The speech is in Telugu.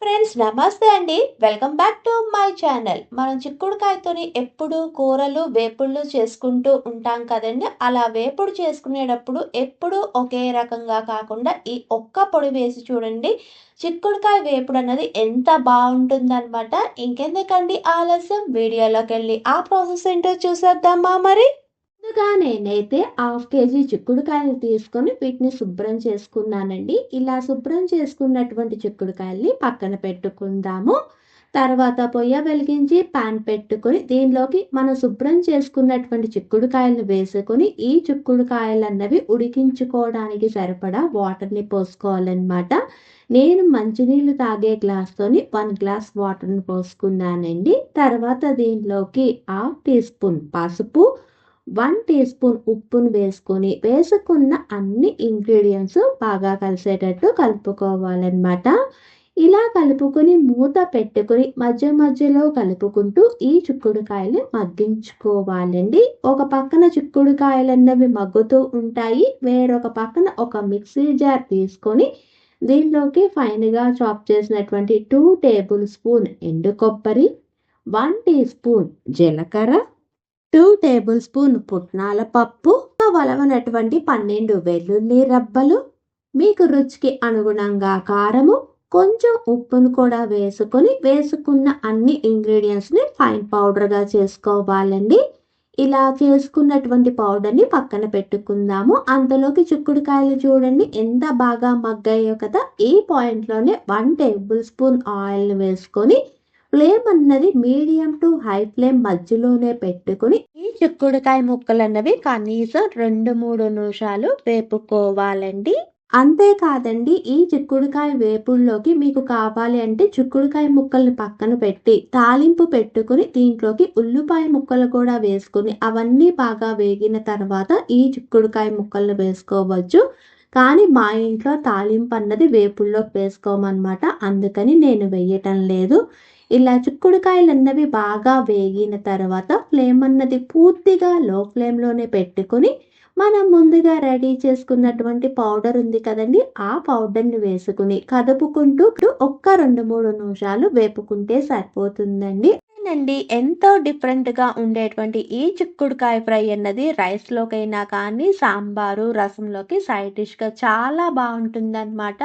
ఫ్రెండ్స్ నమస్తే అండి. Welcome back to my channel. మనం చిక్కుడుకాయతోని ఎప్పుడు కూరలు, వేపుళ్ళు చేసుకుంటూ ఉంటాం కదండీ! అలా వేపుడు చేసుకునేటప్పుడు ఎప్పుడూ ఒకే రకంగా కాకుండా ఈ ఒక్క పొడి వేసి చూడండి. చిక్కుడుకాయ వేపుడు అన్నది ఎంత బావుంటుందనమాట. ఇంకెందుకండి ఆలస్యం వీడియోలోకెళ్ళి ఆ ప్రాసెస్ ఏంటో చూసేద్దామా మరి? ముందుగా నేనైతే హాఫ్ కేజీ చిక్కుడుకాయలు తీసుకొని వీటిని శుభ్రం చేసుకున్నానండి. ఇలా శుభ్రం చేసుకున్నటువంటి చిక్కుడుకాయల్ని పక్కన పెట్టుకుందాము. తర్వాత పొయ్య వెలిగించి పాన్ పెట్టుకొని దీనిలోకి మనం శుభ్రం చేసుకున్నటువంటి చిక్కుడుకాయలు వేసుకొని ఈ చిక్కుడుకాయలన్నవి ఉడికించుకోవడానికి సరిపడా వాటర్ని పోసుకోవాలన్నమాట. నేను మంచినీళ్ళు తాగే గ్లాస్తోని 1 గ్లాస్ వాటర్ని పోసుకున్నానండి. తర్వాత దీనిలోకి హాఫ్ టీ స్పూన్ పసుపు, 1 టీ స్పూన్ ఉప్పును వేసుకున్న అన్ని ఇంగ్రీడియంట్స్ బాగా కలిసేటట్టు కలుపుకోవాలన్నమాట. ఇలా కలుపుకొని మూత పెట్టుకొని మధ్య మధ్యలో కలుపుకుంటూ ఈ చిక్కుడుకాయలు మగ్గించుకోవాలండి. ఒక పక్కన చిక్కుడుకాయలన్నవి మగ్గుతూ ఉంటాయి. వేరొక పక్కన ఒక మిక్సీ జార్ తీసుకొని దీనిలోకి ఫైన్గా చాప్ చేసినటువంటి 2 టేబుల్ స్పూన్ ఎండు కొబ్బరి, 1 టీ స్పూన్ జీలకర్ర, 2 టేబుల్ స్పూన్ పుట్నాల పప్పు, వలవనటువంటి 12 వెల్లుల్లి రబ్బలు, మీకు రుచికి అనుగుణంగా కారము, కొంచెం ఉప్పును కూడా వేసుకున్న అన్ని ఇంగ్రీడియంట్స్ని ఫైన్ పౌడర్గా చేసుకోవాలండి. ఇలా చేసుకున్నటువంటి పౌడర్ని పక్కన పెట్టుకుందాము. అంతలోకి చిక్కుడుకాయలు చూడండి ఎంత బాగా మగ్గాయో కదా. ఈ పాయింట్లోనే 1 టేబుల్ స్పూన్ ఆయిల్ని వేసుకొని ఫ్లేమ్ అన్నది మీడియం టు హై ఫ్లేమ్ మధ్యలోనే పెట్టుకుని ఈ చిక్కుడుకాయ ముక్కలు అన్నవి కనీసం 2-3 నిమిషాలు వేపుకోవాలండి. అంతేకాదండి, ఈ చిక్కుడుకాయ వేపుల్లోకి మీకు కావాలి అంటే చిక్కుడుకాయ ముక్కల్ని పక్కన పెట్టి తాలింపు పెట్టుకుని దీంట్లోకి ఉల్లిపాయ ముక్కలు కూడా వేసుకుని అవన్నీ బాగా వేగిన తర్వాత ఈ చిక్కుడుకాయ ముక్కల్ని వేసుకోవచ్చు. కానీ మా ఇంట్లో తాలింపు అన్నది వేపుల్లోకి వేసుకోమన్నమాట. అందుకని నేను వేయటం లేదు. ఇలా చిక్కుడుకాయలు అన్నవి బాగా వేగిన తర్వాత ఫ్లేమ్ అన్నది పూర్తిగా లో ఫ్లేమ్లోనే పెట్టుకొని మనం ముందుగా రెడీ చేసుకున్నటువంటి పౌడర్ ఉంది కదండి, ఆ పౌడర్ని వేసుకుని కదుపుకుంటూ ఒక్క 2-3 నిమిషాలు వేపుకుంటే సరిపోతుందండి. ఎంతో డిఫరెంట్గా ఉండేటువంటి ఈ చిక్కుడుకాయ ఫ్రై అన్నది రైస్లోకైనా కానీ సాంబారు రసంలోకి సైడ్ డిష్గా చాలా బాగుంటుందన్నమాట.